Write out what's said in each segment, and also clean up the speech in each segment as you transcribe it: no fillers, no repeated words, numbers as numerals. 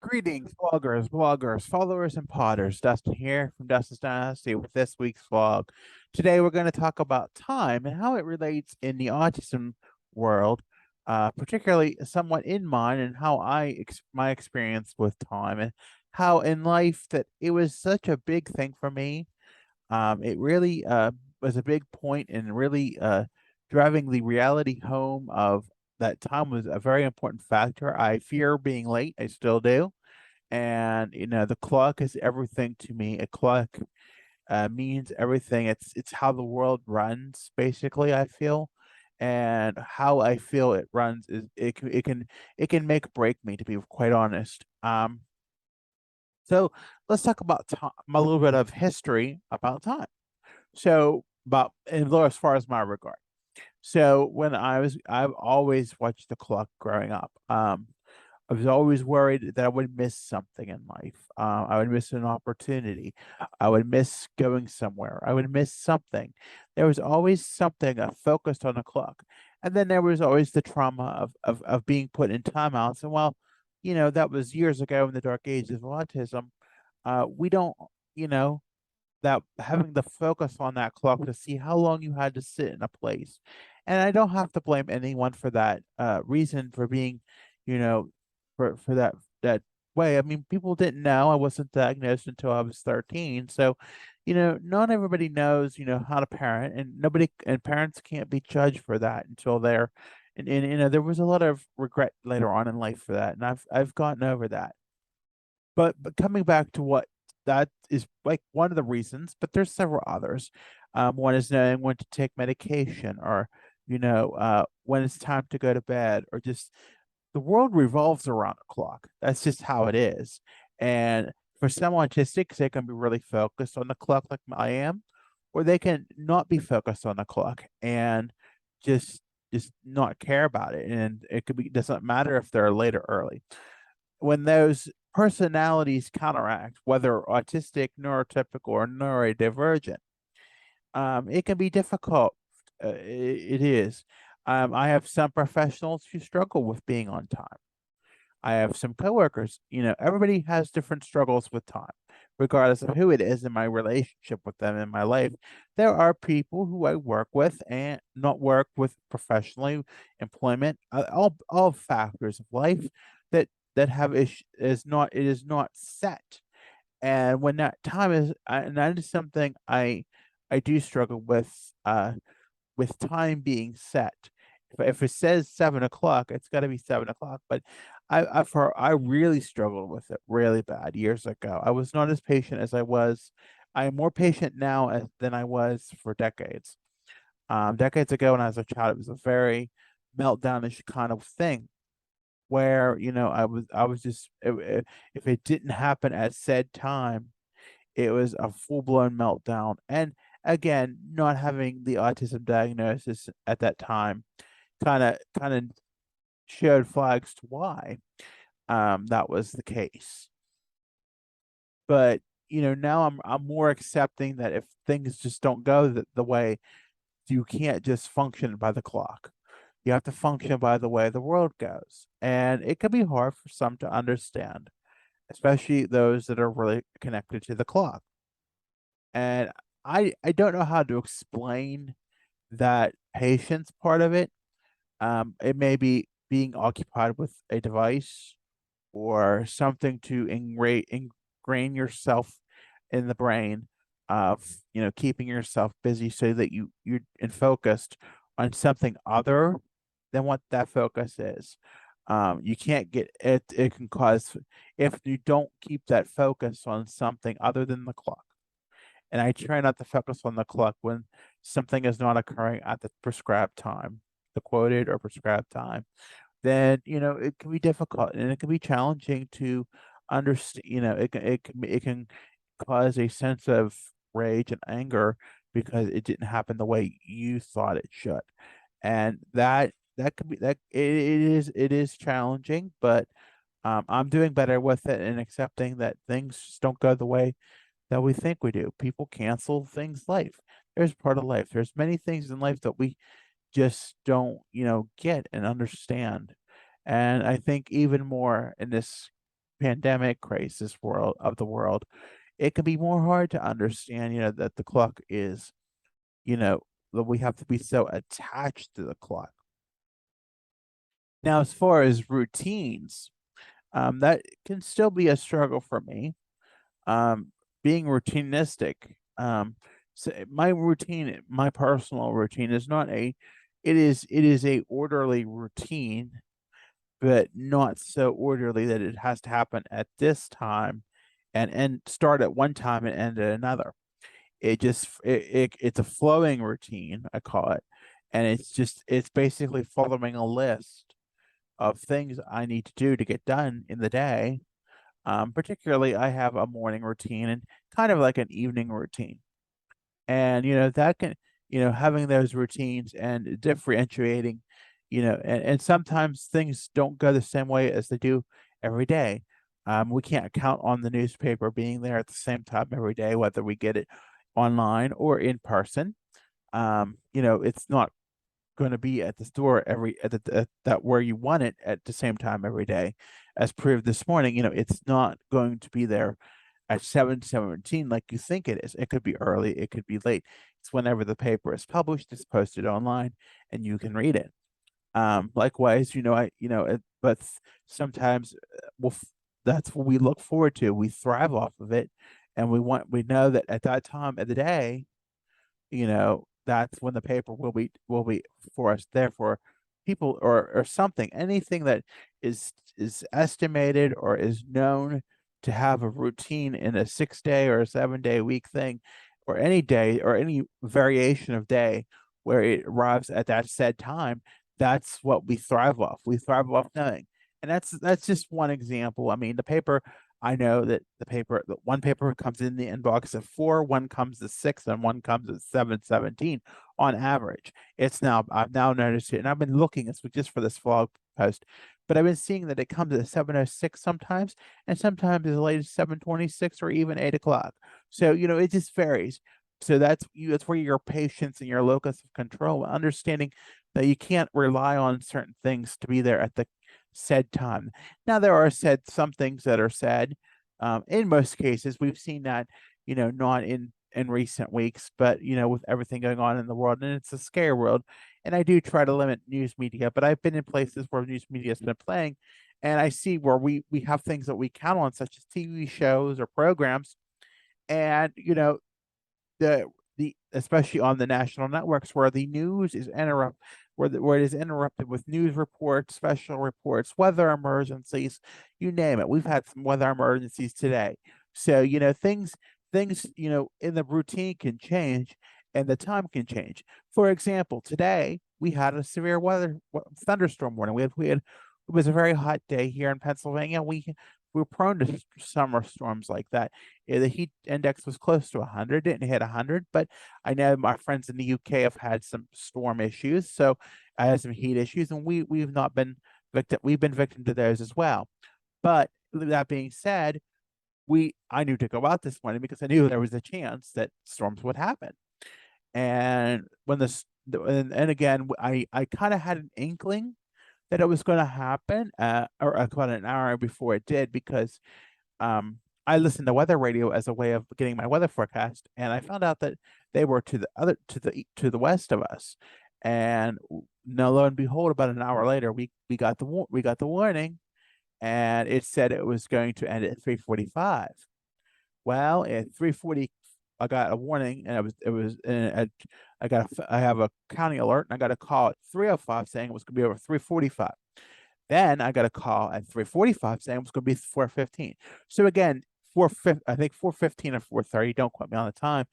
Greetings, bloggers, followers, and potters. Dustin here from Dustin's Dynasty with this week's vlog. Today, we're going to talk about time and how it relates in the autism world, particularly somewhat in mine, and how my experience with time, and how in life that it was such a big thing for me. It really was a big point in really driving the reality home of that time was a very important factor. I fear being late. I still do. And the clock is everything to me. A clock means everything. It's how the world runs, basically, I feel. And how I feel it runs is it can make or break me, to be quite honest. So let's talk about time, a little bit of history about time. So about as far as my regard. So I've always watched the clock growing up. I was always worried that I would miss something in life. I would miss an opportunity. I would miss going somewhere. I would miss something. There was always something focused on the clock. And then there was always the trauma of being put in timeouts. And while, that was years ago in the dark ages of autism, we don't, you know, that having the focus on that clock to see how long you had to sit in a place. And I don't have to blame anyone for that reason for being, you know, for that way. I mean, people didn't know. I wasn't diagnosed until I was 13. So, not everybody knows, how to parent, and parents can't be judged for that until they're and there was a lot of regret later on in life for that. And I've gotten over that. But coming back to what that is like one of the reasons, but there's several others. One is knowing when to take medication, or when it's time to go to bed, or just the world revolves around a clock. That's just how it is. And for some autistics, they can be really focused on the clock like I am, or they can not be focused on the clock and just just not care about it. And it could be doesn't matter if they're late or early. When those personalities counteract, whether autistic, neurotypical, or neurodivergent, it can be difficult. It is. I have some professionals who struggle with being on time. I have some coworkers, everybody has different struggles with time, regardless of who it is in my relationship with them in my life. There are people who I work with and not work with professionally, employment, all factors of life that have it is not set. And when that time is, and that is something I do struggle with time being set. If it says 7 o'clock, it's got to be 7 o'clock. But I really struggled with it really bad years ago. I was not as patient as I was. I am more patient now than I was for decades. Decades ago, when I was a child, it was a very meltdownish kind of thing where I was just if it didn't happen at said time, it was a full blown meltdown. And again, not having the autism diagnosis at that time kind of showed flags to why that was the case. But now I'm more accepting that if things just don't go the way, you can't just function by the clock. You have to function by the way the world goes. And it can be hard for some to understand, especially those that are really connected to the clock. And I don't know how to explain that patience part of it. It may be being occupied with a device or something to ingrain yourself in the brain of keeping yourself busy so that you're focused on something other than what that focus is. You can't get it. It can cause if you don't keep that focus on something other than the clock. And I try not to focus on the clock when something is not occurring at the prescribed time, the quoted or prescribed time. Then it can be difficult and it can be challenging to understand. It can cause a sense of rage and anger because it didn't happen the way you thought it should. And that could be that it is challenging, but I'm doing better with it and accepting that things just don't go the way that we think we do. People cancel things life. There's part of life. There's many things in life that we just don't, get and understand. And I think even more in this pandemic crisis world of the world, it can be more hard to understand, that the clock is, you know, that we have to be so attached to the clock. Now, as far as routines, that can still be a struggle for me. Being routinistic, so my personal routine is not a, it is a orderly routine, but not so orderly that it has to happen at this time and start at one time and end at another. It's a flowing routine, I call it, and it's basically following a list of things I need to do to get done in the day. Particularly, I have a morning routine and kind of like an evening routine. And, that can, having those routines and differentiating, and sometimes things don't go the same way as they do every day. We can't count on the newspaper being there at the same time every day, whether we get it online or in person. It's not going to be at the store at that where you want it at the same time every day. As proved this morning, it's not going to be there at 7:17 like you think it is. It could be early, it could be late. It's whenever the paper is published, it's posted online, and you can read it. Likewise, sometimes that's what we look forward to. We thrive off of it, and we know that at that time of the day, that's when the paper will be for us. Therefore, people or something, anything that is estimated or is known to have a routine in a 6 day or a 7 day week thing, or any day or any variation of day where it arrives at that said time, that's what we thrive off. We thrive off knowing. And that's just one example. I mean, the paper, I know that the one paper comes in the inbox at 4, one comes at 6, and one comes at 7:17 on average. I've now noticed it, and I've been looking just for this vlog post, but I've been seeing that it comes at 7:06 sometimes, and sometimes as late as 7:26 or even 8 o'clock. So, it just varies. So that's where your patience and your locus of control, understanding that you can't rely on certain things to be there at the said time. Now there are some things that are said. In most cases, we've seen that, not in recent weeks, but with everything going on in the world, and it's a scary world. And I do try to limit news media, but I've been in places where news media has been playing, and I see where we have things that we count on, such as TV shows or programs, and the especially on the national networks where the news is where it is interrupted with news reports, special reports, weather emergencies, you name it. We've had some weather emergencies today. So, things, in the routine can change and the time can change. For example, today we had a severe thunderstorm warning. It was a very hot day here in Pennsylvania. We're prone to summer storms like that. The heat index was close to 100, didn't hit 100, but I know my friends in the UK have had some storm issues, so I had some heat issues, and we've not been victim. We've been victim to those as well. But that being said, I knew to go out this morning because I knew there was a chance that storms would happen. And and again, I kind of had an inkling that it was going to happen, or about an hour before it did, because I listened to weather radio as a way of getting my weather forecast, and I found out that they were to the west of us. And now, lo and behold, about an hour later, we got the warning, and it said it was going to end at 3:45. Well, at 3:40, I got a warning, and I have a county alert, and I got a call at 3:05 saying it was going to be over 3:45. Then I got a call at 3:45 saying it was going to be 4:15. So again, I think 4:15 or 4:30. Don't quote me on the time,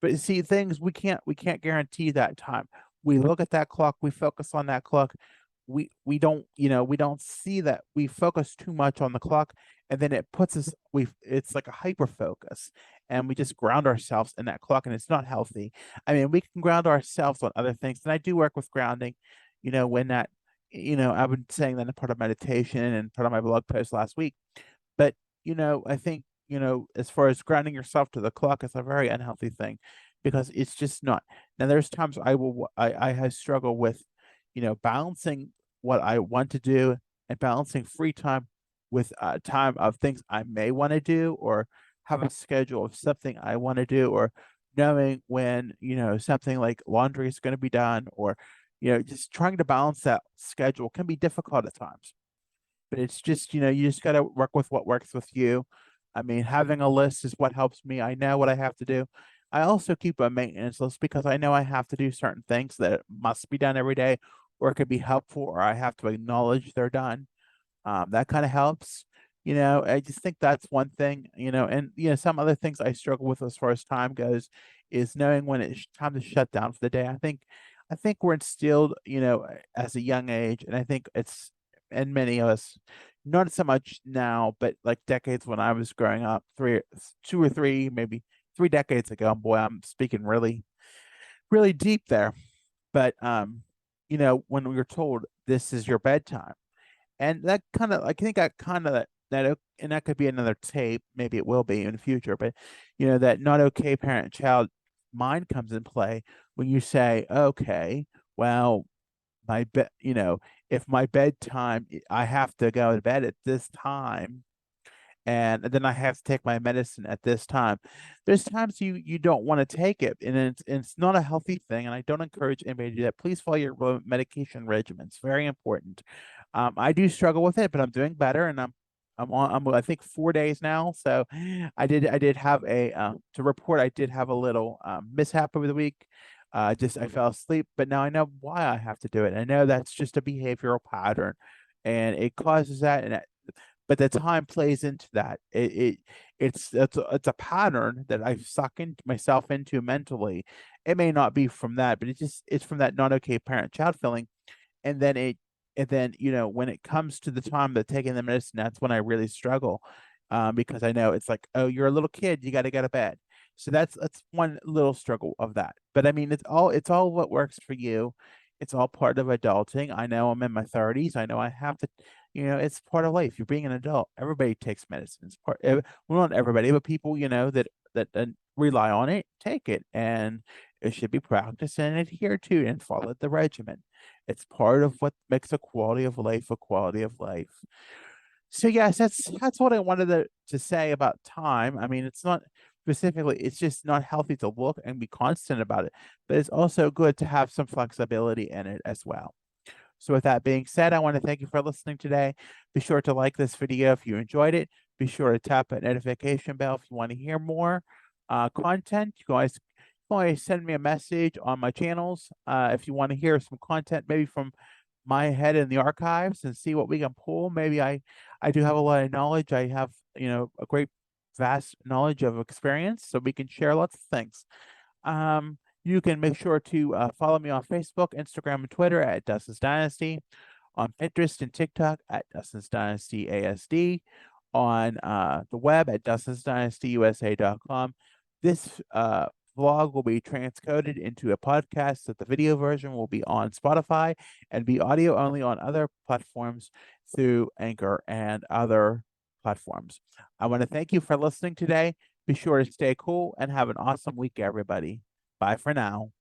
but you see, things we can't guarantee that time. We look at that clock, we focus on that clock. We don't see that. We focus too much on the clock, and then it puts us we it's like a hyper focus, and we just ground ourselves in that clock, and it's not healthy. I mean, we can ground ourselves on other things, and I do work with grounding. When that I've been saying that in part of meditation and part of my blog post last week. But, I think, as far as grounding yourself to the clock is a very unhealthy thing, because it's just not. Now, there's times I have struggled with, balancing what I want to do and balancing free time with time of things I may want to do, or have a schedule of something I want to do, or knowing when, something like laundry is going to be done, or, just trying to balance that schedule can be difficult at times. But it's just, you just got to work with what works with you. I mean, having a list is what helps me. I know what I have to do. I also keep a maintenance list because I know I have to do certain things that must be done every day, or it could be helpful, or I have to acknowledge they're done. That kind of helps. I just think that's one thing, and some other things I struggle with as far as time goes is knowing when it's time to shut down for the day. I think we're instilled, as a young age, and I think it's in many of us, not so much now, but like decades when I was growing up, 2 or 3, maybe 3 decades ago. Boy, I'm speaking really, really deep there. But when we were told this is your bedtime, and that kind of, I think that kind of and that could be another tape, maybe it will be in the future, but that not okay parent child mind comes in play when you say, okay, well, my bed, if my bedtime, I have to go to bed at this time, and then I have to take my medicine at this time. There's times you don't want to take it, and it's not a healthy thing, and I don't encourage anybody to do that. Please follow your medication regimen. It's very important. I do struggle with it, but I'm doing better, and I'm I think 4 days now. So I did have a to report. I did have a little mishap over the week. Just I fell asleep, but now I know why I have to do it. I know that's just a behavioral pattern, and it causes that, but the time plays into that. It's a pattern that I suck myself into mentally. It may not be from that, but it's from that not okay parent child feeling, and then when it comes to the time of taking the medicine, that's when I really struggle, because I know it's like, oh, you're a little kid, you got to go to bed. So that's one little struggle of that. But I mean, it's all what works for you. It's all part of adulting. I know I'm in my 30s. I know I have to, it's part of life. You're being an adult. Everybody takes medicine. It's well, not everybody, but people, that rely on it, take it, and it should be practiced and adhered to and follow the regimen. It's part of what makes a quality of life a quality of life. So yes, that's what I wanted to say about time. I mean, it's not specifically, it's just not healthy to look and be constant about it, but it's also good to have some flexibility in it as well. So with that being said, I want to thank you for listening today. Be sure to like this video if you enjoyed it. Be sure to tap that notification bell if you want to hear more content. You can always send me a message on my channels if you want to hear some content, maybe from my head in the archives, and see what we can pull. Maybe I do have a lot of knowledge. I have, a great vast knowledge of experience, so we can share lots of things. You can make sure to follow me on Facebook, Instagram, and Twitter at Dustin's Dynasty, on Pinterest and TikTok at Dustin's Dynasty ASD, on the web at dustinsdynastyusa.com. This vlog will be transcoded into a podcast, so the video version will be on Spotify and be audio only on other platforms through Anchor and other platforms. I want to thank you for listening today. Be sure to stay cool and have an awesome week, everybody. Bye for now.